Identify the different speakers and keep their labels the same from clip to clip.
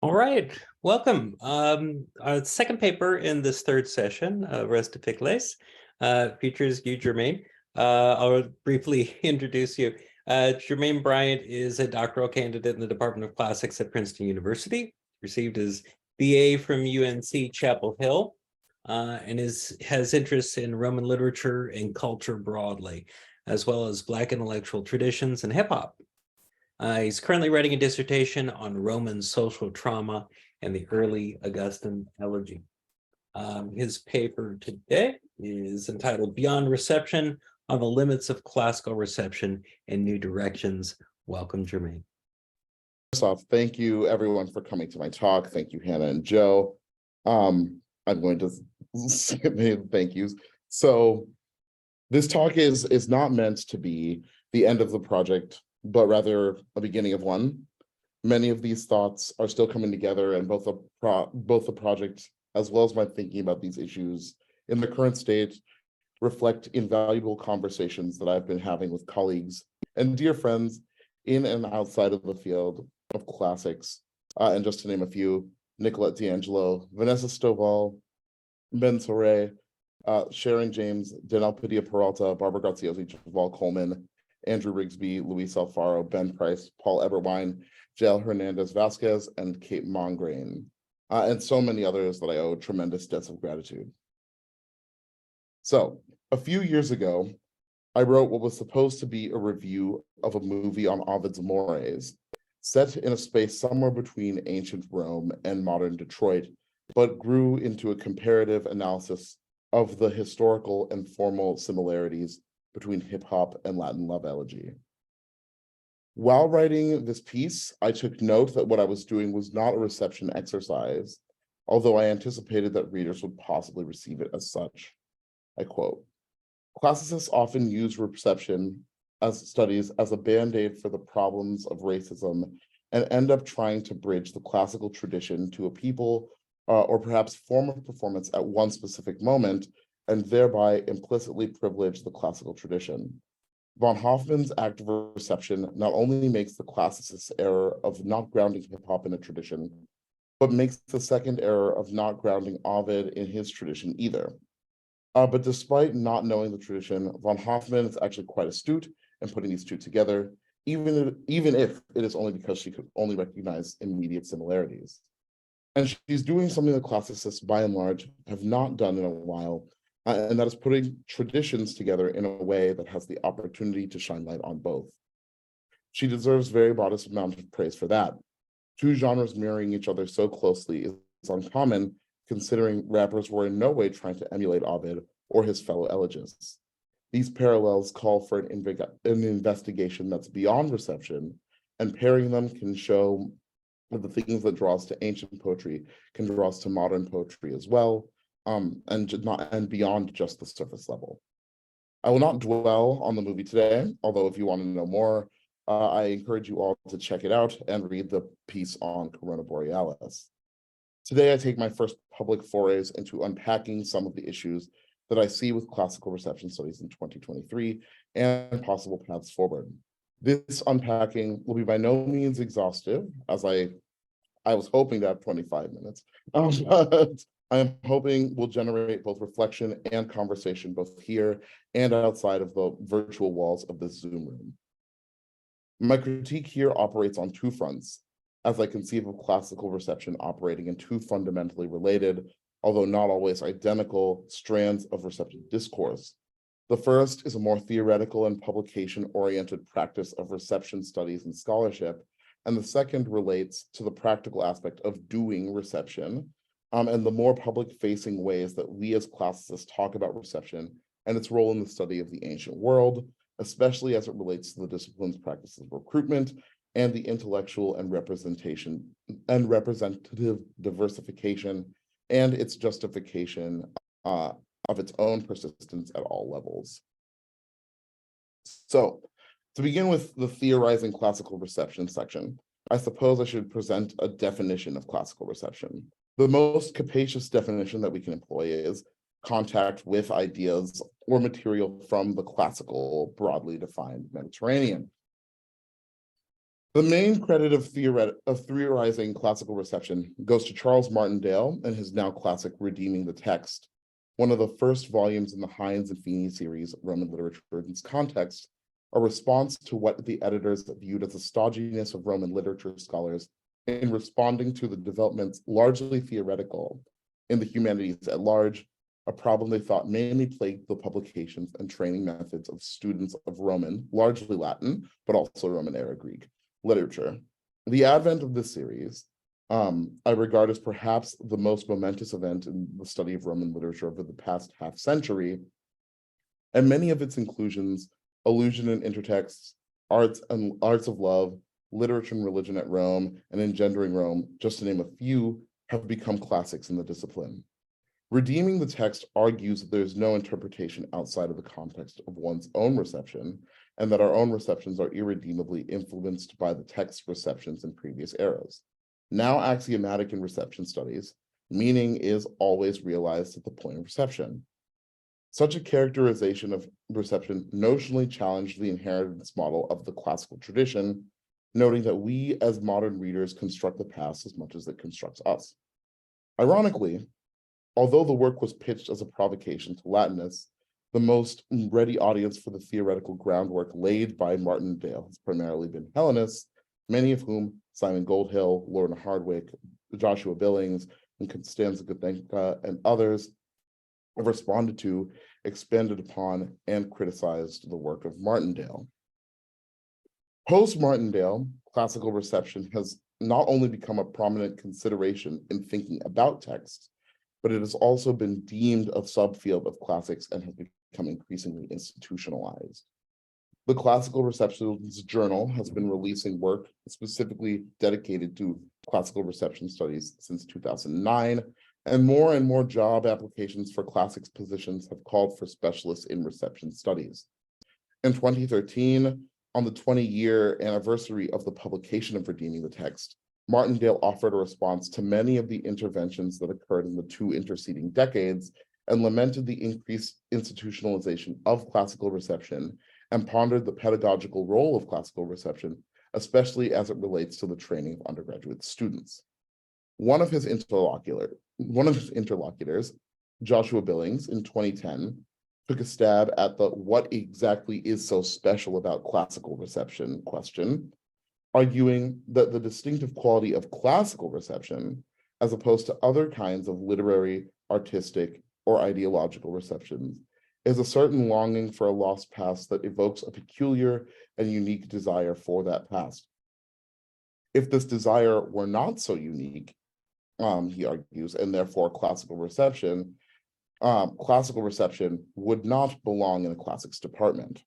Speaker 1: All right, welcome. Our second paper in this third session, Res de Picles, features you, Jermaine. I'll briefly introduce you. Jermaine Bryant is a doctoral candidate in the Department of Classics at Princeton University, received his BA from UNC Chapel Hill, and has interests in Roman literature and culture broadly, as well as Black intellectual traditions and hip hop. He's currently writing a dissertation on Roman social trauma and the early Augustan elegy. His paper today is entitled Beyond Reception on the Limits of Classical Reception and New Directions. Welcome, Jermaine.
Speaker 2: First off, thank you everyone for coming to my talk. Thank you, Hannah and Joe. I'm going to say thank yous. So this talk is not meant to be the end of the project, but rather a beginning of one. Many of these thoughts are still coming together, and both the project as well as my thinking about these issues in the current state reflect invaluable conversations that I've been having with colleagues and dear friends in and outside of the field of classics. And just to name a few, Nicolette D'Angelo, Vanessa Stovall, Ben Soray, Sharon James, Danelle Padilla-Peralta, Barbara Graziosi, Javal Coleman, Andrew Rigsby, Luis Alfaro, Ben Price, Paul Eberwein, Jael Hernandez-Vasquez, and Kate Mongrain, and so many others that I owe tremendous debts of gratitude. So, a few years ago, I wrote what was supposed to be a review of a movie on Ovid's Mores, set in a space somewhere between ancient Rome and modern Detroit, but grew into a comparative analysis of the historical and formal similarities between hip-hop and Latin love elegy. While writing this piece, I took note that what I was doing was not a reception exercise, although I anticipated that readers would possibly receive it as such. I quote, "Classicists often use reception as studies as a band-aid for the problems of racism and end up trying to bridge the classical tradition to a people or perhaps form of performance at one specific moment, and thereby implicitly privilege the classical tradition. Von Hoffman's act of reception not only makes the classicist's error of not grounding hip-hop in a tradition, but makes the second error of not grounding Ovid in his tradition either. But despite not knowing the tradition, von Hoffman is actually quite astute in putting these two together, even if it is only because she could only recognize immediate similarities. And she's doing something that classicists, by and large, have not done in a while, and that is putting traditions together in a way that has the opportunity to shine light on both. She deserves very modest amount of praise for that. Two genres mirroring each other so closely is uncommon, considering rappers were in no way trying to emulate Ovid or his fellow elegists. These parallels call for an investigation that's beyond reception, and pairing them can show that the things that draw us to ancient poetry can draw us to modern poetry as well, and beyond just the surface level. I will not dwell on the movie today, although if you want to know more, I encourage you all to check it out and read the piece on Corona Borealis. Today, I take my first public forays into unpacking some of the issues that I see with classical reception studies in 2023 and possible paths forward. This unpacking will be by no means exhaustive, as I was hoping to have 25 minutes, but I am hoping will generate both reflection and conversation both here and outside of the virtual walls of this Zoom room. My critique here operates on two fronts, as I conceive of classical reception operating in two fundamentally related, although not always identical, strands of receptive discourse. The first is a more theoretical and publication-oriented practice of reception studies and scholarship, and the second relates to the practical aspect of doing reception, and the more public-facing ways that we as classicists talk about reception and its role in the study of the ancient world, especially as it relates to the discipline's practices of recruitment and the intellectual and representative diversification and its justification of its own persistence at all levels. So, to begin with the theorizing classical reception section, I suppose I should present a definition of classical reception. The most capacious definition that we can employ is contact with ideas or material from the classical, broadly defined Mediterranean. The main credit of theorizing classical reception goes to Charles Martindale and his now classic Redeeming the Text, one of the first volumes in the Hines and Feeney series of Roman literature in its context, a response to what the editors viewed as the stodginess of Roman literature scholars in responding to the developments largely theoretical in the humanities at large, a problem they thought mainly plagued the publications and training methods of students of Roman, largely Latin, but also Roman era Greek literature. The advent of this series, I regard as perhaps the most momentous event in the study of Roman literature over the past half century, and many of its inclusions, allusion and intertexts, arts of love, literature and religion at Rome, and engendering Rome, just to name a few, have become classics in the discipline. Redeeming the Text argues that there is no interpretation outside of the context of one's own reception, and that our own receptions are irredeemably influenced by the text's receptions in previous eras. Now axiomatic in reception studies, meaning is always realized at the point of reception. Such a characterization of reception notionally challenged the inheritance model of the classical tradition, noting that we as modern readers construct the past as much as it constructs us. Ironically, although the work was pitched as a provocation to Latinists, the most ready audience for the theoretical groundwork laid by Martindale has primarily been Hellenists, many of whom, Simon Goldhill, Lorna Hardwick, Joshua Billings, and Constanza Gudenka, and others, have responded to, expanded upon, and criticized the work of Martindale. Post-Martindale, classical reception has not only become a prominent consideration in thinking about text, but it has also been deemed a subfield of classics and has become increasingly institutionalized. The Classical Receptionist Journal has been releasing work specifically dedicated to classical reception studies since 2009, and more job applications for classics positions have called for specialists in reception studies. In 2013, on the 20-year anniversary of the publication of Redeeming the Text, Martindale offered a response to many of the interventions that occurred in the two interceding decades and lamented the increased institutionalization of classical reception and pondered the pedagogical role of classical reception, especially as it relates to the training of undergraduate students. One of his interlocutors, Joshua Billings, in 2010, took a stab at the what exactly is so special about classical reception question, arguing that the distinctive quality of classical reception, as opposed to other kinds of literary, artistic, or ideological receptions, is a certain longing for a lost past that evokes a peculiar and unique desire for that past. If this desire were not so unique, he argues, and therefore classical reception would not belong in a classics department.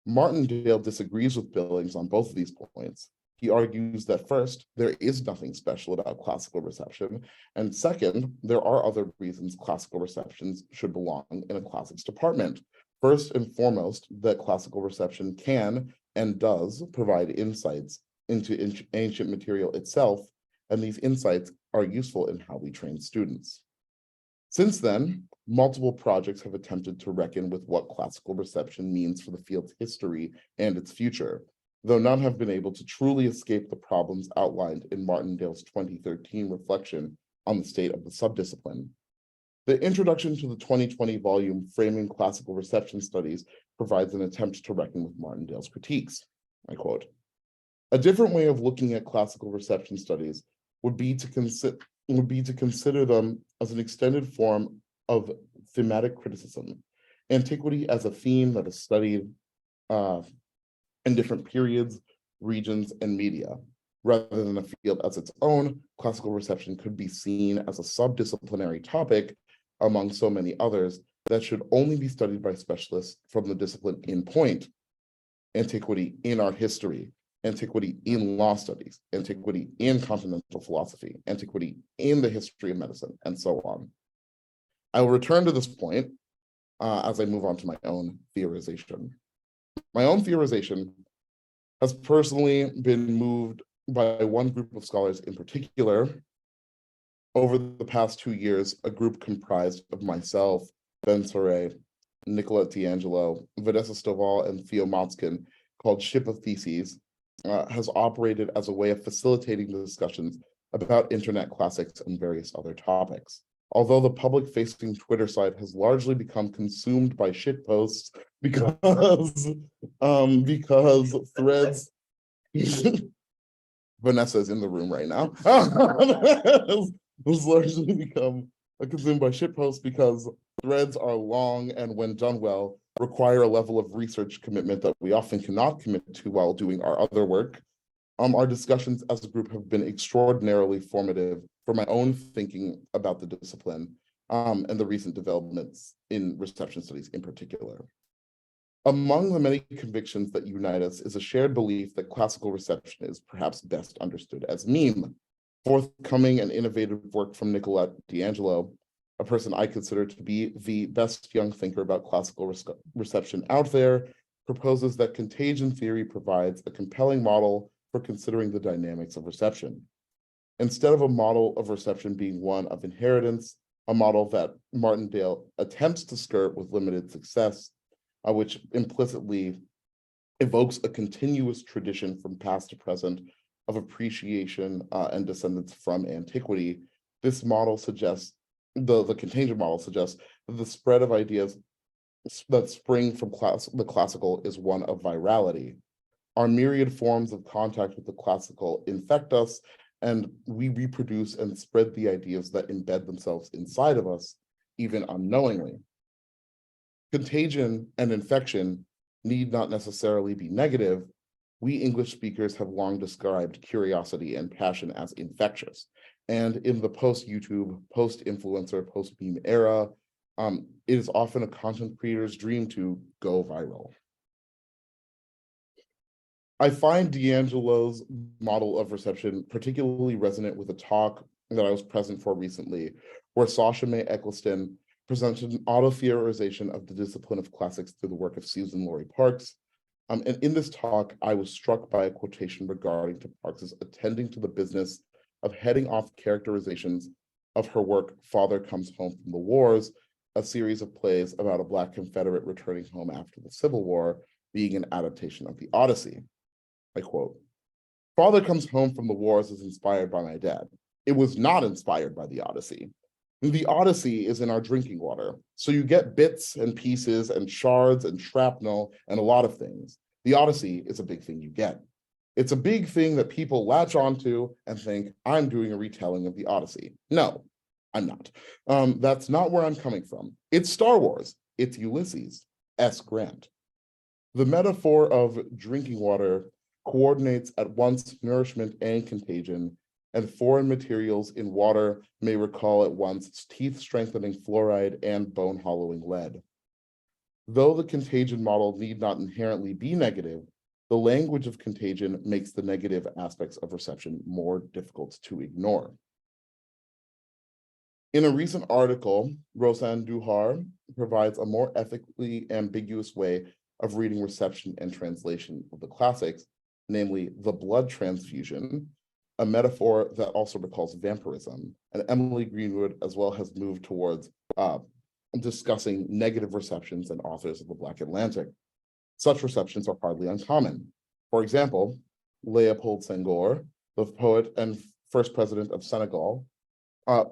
Speaker 2: Martindale disagrees with Billings on both of these points. He argues that first, there is nothing special about classical reception, and second, there are other reasons classical receptions should belong in a classics department. First and foremost, that classical reception can and does provide insights into ancient material itself, and these insights are useful in how we train students. Since then, multiple projects have attempted to reckon with what classical reception means for the field's history and its future, though none have been able to truly escape the problems outlined in Martindale's 2013 reflection on the state of the subdiscipline. The introduction to the 2020 volume, Framing Classical Reception Studies, provides an attempt to reckon with Martindale's critiques. I quote, "A different way of looking at classical reception studies would be to consider them as an extended form of thematic criticism, antiquity as a theme that is studied in different periods, regions, and media. Rather than a field as its own, classical reception could be seen as a subdisciplinary topic among so many others that should only be studied by specialists from the discipline in point: antiquity in art history, antiquity in law studies, antiquity in continental philosophy, antiquity in the history of medicine, and so on." I will return to this point as I move on to my own theorization. My own theorization has personally been moved by one group of scholars in particular. Over the past 2 years, a group comprised of myself, Ben Soray, Nicolette D'Angelo, Vanessa Stovall, and Theo Motzkin, called Ship of Theses, has operated as a way of facilitating the discussions about internet classics and various other topics. Although the public-facing Twitter site has largely become consumed by shitposts because threads. Vanessa is in the room right now. has largely become consumed by shitposts because threads are long and, when done well, require a level of research commitment that we often cannot commit to while doing our other work. Our discussions as a group have been extraordinarily formative for my own thinking about the discipline and the recent developments in reception studies in particular. Among the many convictions that unite us is a shared belief that classical reception is perhaps best understood as meme. Forthcoming and innovative work from Nicolette D'Angelo, a person I consider to be the best young thinker about classical reception out there, proposes that contagion theory provides a compelling model for considering the dynamics of reception. Instead of a model of reception being one of inheritance, a model that Martindale attempts to skirt with limited success, which implicitly evokes a continuous tradition from past to present of appreciation and descendants from antiquity. This model suggests, the contagion model suggests, that the spread of ideas that spring from the classical is one of virality. Our myriad forms of contact with the classical infect us, and we reproduce and spread the ideas that embed themselves inside of us, even unknowingly. Contagion and infection need not necessarily be negative. We English speakers have long described curiosity and passion as infectious. And in the post-YouTube, post-influencer, post-meme era, it is often a content creator's dream to go viral. I find D'Angelo's model of reception particularly resonant with a talk that I was present for recently, where Sasha May Eccleston presented an auto-theorization of the discipline of classics through the work of Susan Laurie Parks. And in this talk, I was struck by a quotation regarding to Parks's attending to the business of heading off characterizations of her work, Father Comes Home from the Wars, a series of plays about a Black Confederate returning home after the Civil War, being an adaptation of the Odyssey. I quote, "Father Comes Home from the Wars is inspired by my dad. It was not inspired by the Odyssey. The Odyssey is in our drinking water, so you get bits and pieces and shards and shrapnel and a lot of things. The Odyssey is a big thing you get. It's a big thing that people latch onto and think, I'm doing a retelling of the Odyssey. No, I'm not. That's not where I'm coming from. It's Star Wars. It's Ulysses S. Grant. The metaphor of drinking water coordinates at once nourishment and contagion, and foreign materials in water may recall at once teeth-strengthening fluoride and bone-hollowing lead. Though the contagion model need not inherently be negative, the language of contagion makes the negative aspects of reception more difficult to ignore. In a recent article, Rosanne Duhar provides a more ethically ambiguous way of reading reception and translation of the classics, namely the blood transfusion, a metaphor that also recalls vampirism. And Emily Greenwood as well has moved towards discussing negative receptions and authors of the Black Atlantic. Such receptions are hardly uncommon. For example, Leopold Senghor, the poet and first president of Senegal,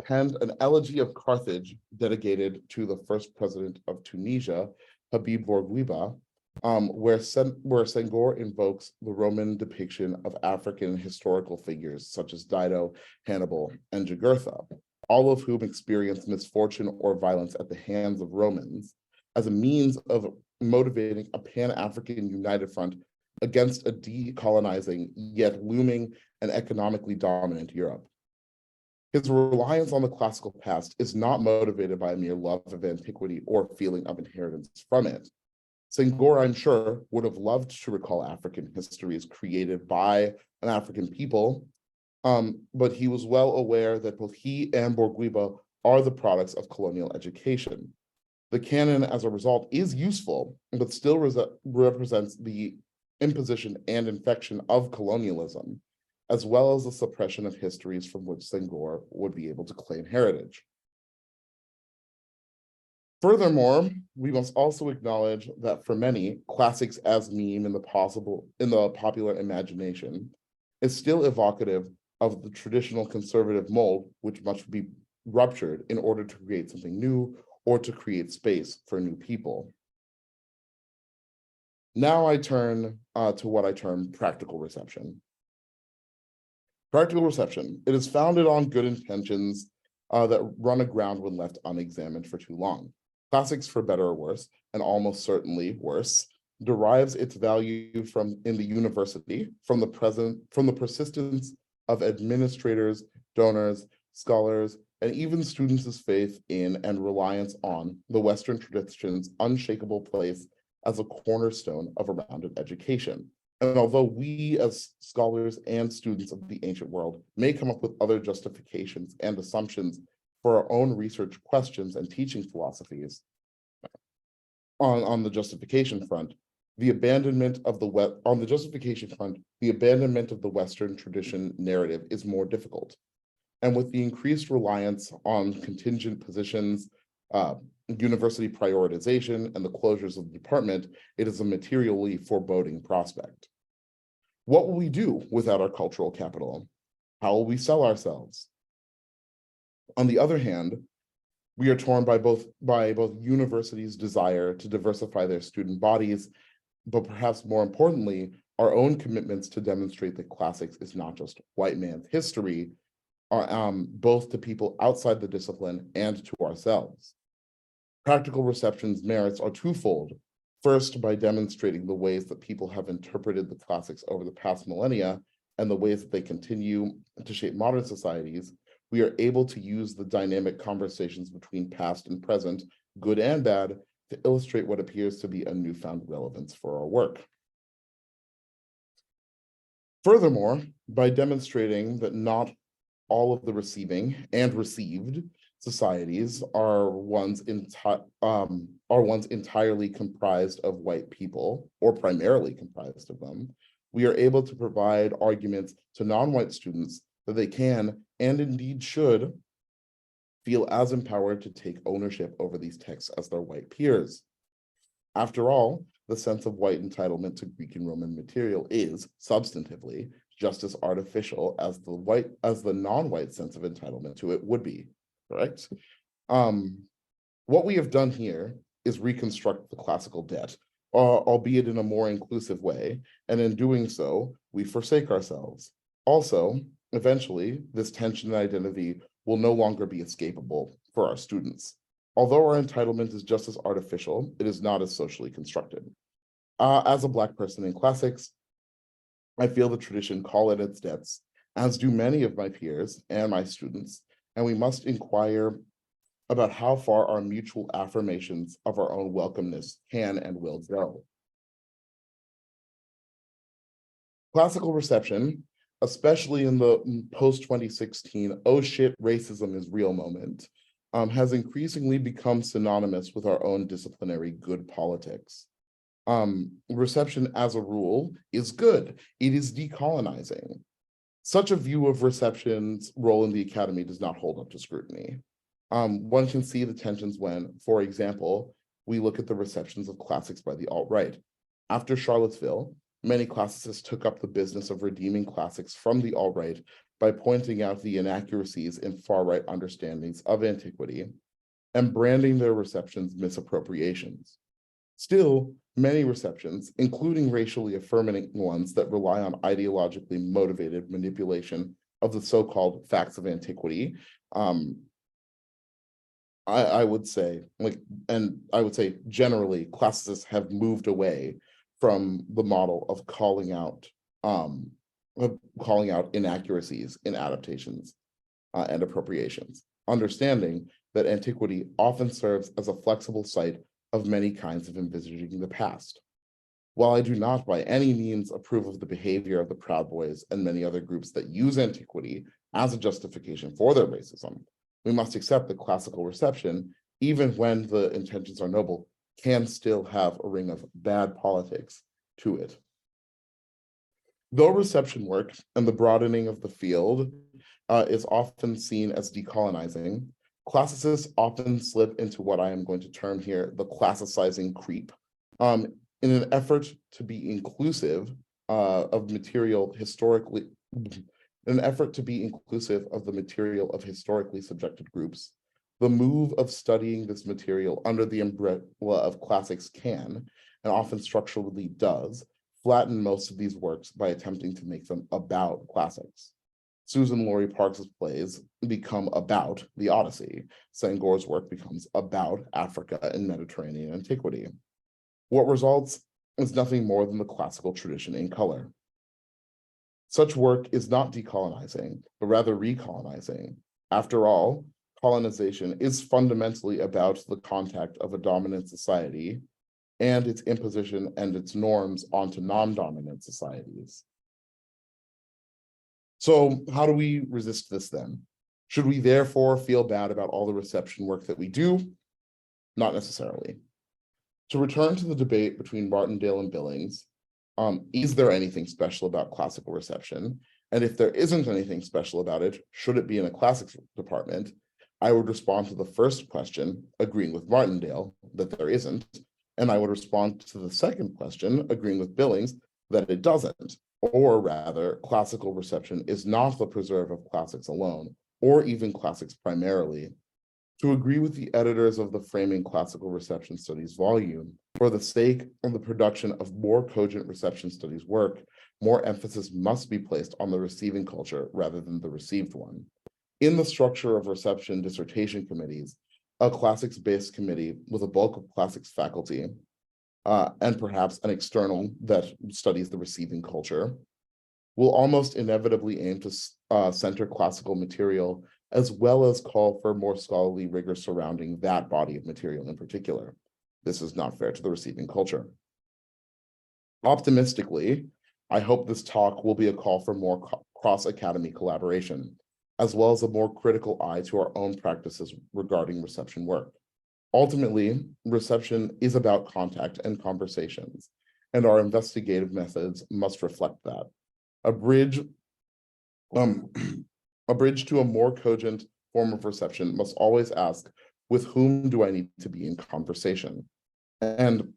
Speaker 2: penned an elegy of Carthage dedicated to the first president of Tunisia, Habib Bourguiba, where Senghor invokes the Roman depiction of African historical figures such as Dido, Hannibal, and Jugurtha, all of whom experienced misfortune or violence at the hands of Romans, as a means of motivating a Pan-African united front against a decolonizing yet looming and economically dominant Europe. His reliance on the classical past is not motivated by a mere love of antiquity or feeling of inheritance from it. Senghor, I'm sure, would have loved to recall African histories created by an African people, but he was well aware that both he and Bourguiba are the products of colonial education. The canon, as a result, is useful, but still represents the imposition and infection of colonialism, as well as the suppression of histories from which Senghor would be able to claim heritage. Furthermore, we must also acknowledge that for many, classics as meme in the popular imagination is still evocative of the traditional conservative mold, which must be ruptured in order to create something new or to create space for new people. Now I turn to what I term practical reception. Practical reception, it is founded on good intentions that run aground when left unexamined for too long. Classics, for better or worse, and almost certainly worse, derives its value in the university from the persistence of administrators, donors, scholars, and even students' faith in and reliance on the Western tradition's unshakable place as a cornerstone of a rounded education. And although we as scholars and students of the ancient world may come up with other justifications and assumptions for our own research questions and teaching philosophies, on the justification front, the abandonment of the Western tradition narrative is more difficult. And with the increased reliance on contingent positions, university prioritization, and the closures of the department, it is a materially foreboding prospect. What will we do without our cultural capital? How will we sell ourselves? On the other hand, we are torn by both universities' desire to diversify their student bodies, but perhaps more importantly, our own commitments to demonstrate that classics is not just white man's history, both to people outside the discipline and to ourselves. Practical reception's merits are twofold. First, by demonstrating the ways that people have interpreted the classics over the past millennia and the ways that they continue to shape modern societies, we are able to use the dynamic conversations between past and present, good and bad, to illustrate what appears to be a newfound relevance for our work. Furthermore, by demonstrating that not all of the receiving and received societies are ones entirely comprised of white people, or primarily comprised of them, we are able to provide arguments to non-white students that they can, and indeed should, feel as empowered to take ownership over these texts as their white peers. After all, the sense of white entitlement to Greek and Roman material is, substantively, just as artificial as the non-white sense of entitlement to it would be, correct? What we have done here is reconstruct the classical debt, albeit in a more inclusive way, and in doing so, we forsake ourselves. Also, eventually, this tension in identity will no longer be escapable for our students. Although our entitlement is just as artificial, it is not as socially constructed. As a Black person in classics, I feel the tradition call at its debts, as do many of my peers and my students, and we must inquire about how far our mutual affirmations of our own welcomeness can and will go. Classical reception, especially in the post-2016, oh shit, racism is real moment, has increasingly become synonymous with our own disciplinary good politics. Reception as a rule is good. It is decolonizing. Such a view of reception's role in the academy does not hold up to scrutiny. One can see the tensions when, for example, we look at the receptions of classics by the alt-right. After Charlottesville, many classicists took up the business of redeeming classics from the alt-right by pointing out the inaccuracies in far-right understandings of antiquity and branding their receptions misappropriations. Still, many receptions, including racially affirming ones that rely on ideologically motivated manipulation of the so-called facts of antiquity, I would say, generally, classicists have moved away from the model of calling out inaccuracies in adaptations and appropriations, understanding that antiquity often serves as a flexible site of many kinds of envisaging the past. While I do not by any means approve of the behavior of the Proud Boys and many other groups that use antiquity as a justification for their racism, we must accept that classical reception, even when the intentions are noble, can still have a ring of bad politics to it. Though reception work and the broadening of the field is often seen as decolonizing, Classicists often slip into what I am going to term here the classicizing creep. In an effort to be inclusive of material historically, in an effort to be inclusive of the material of historically subjected groups, the move of studying this material under the umbrella of classics can, and often structurally does, flatten most of these works by attempting to make them about classics. Susan Laurie Parks's plays become about the Odyssey. Senghor's work becomes about Africa and Mediterranean antiquity. What results is nothing more than the classical tradition in color. Such work is not decolonizing, but rather recolonizing. After all, colonization is fundamentally about the contact of a dominant society and its imposition and its norms onto non-dominant societies. So how do we resist this then? Should we therefore feel bad about all the reception work that we do? Not necessarily. To return to the debate between Martindale and Billings, is there anything special about classical reception? And if there isn't anything special about it, should it be in a classics department? I would respond to the first question, agreeing with Martindale that there isn't. And I would respond to the second question, agreeing with Billings that it doesn't. Or rather, classical reception is not the preserve of classics alone, or even classics primarily. To agree with the editors of the Framing Classical Reception Studies volume, for the sake of the production of more cogent reception studies work, more emphasis must be placed on the receiving culture rather than the received one. In the structure of reception dissertation committees, a classics-based committee with a bulk of classics faculty, and perhaps an external that studies the receiving culture, will almost inevitably aim to center classical material as well as call for more scholarly rigor surrounding that body of material in particular. This is not fair to the receiving culture. Optimistically, I hope this talk will be a call for more cross-academy collaboration, as well as a more critical eye to our own practices regarding reception work. Ultimately, reception is about contact and conversations, and our investigative methods must reflect that. A bridge to a more cogent form of reception must always ask, with whom do I need to be in conversation? And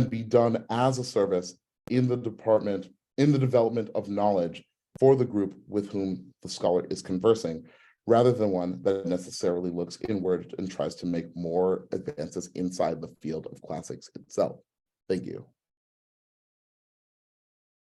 Speaker 2: be done as a service in the development of knowledge for the group with whom the scholar is conversing, rather than one that necessarily looks inward and tries to make more advances inside the field of classics itself. Thank you.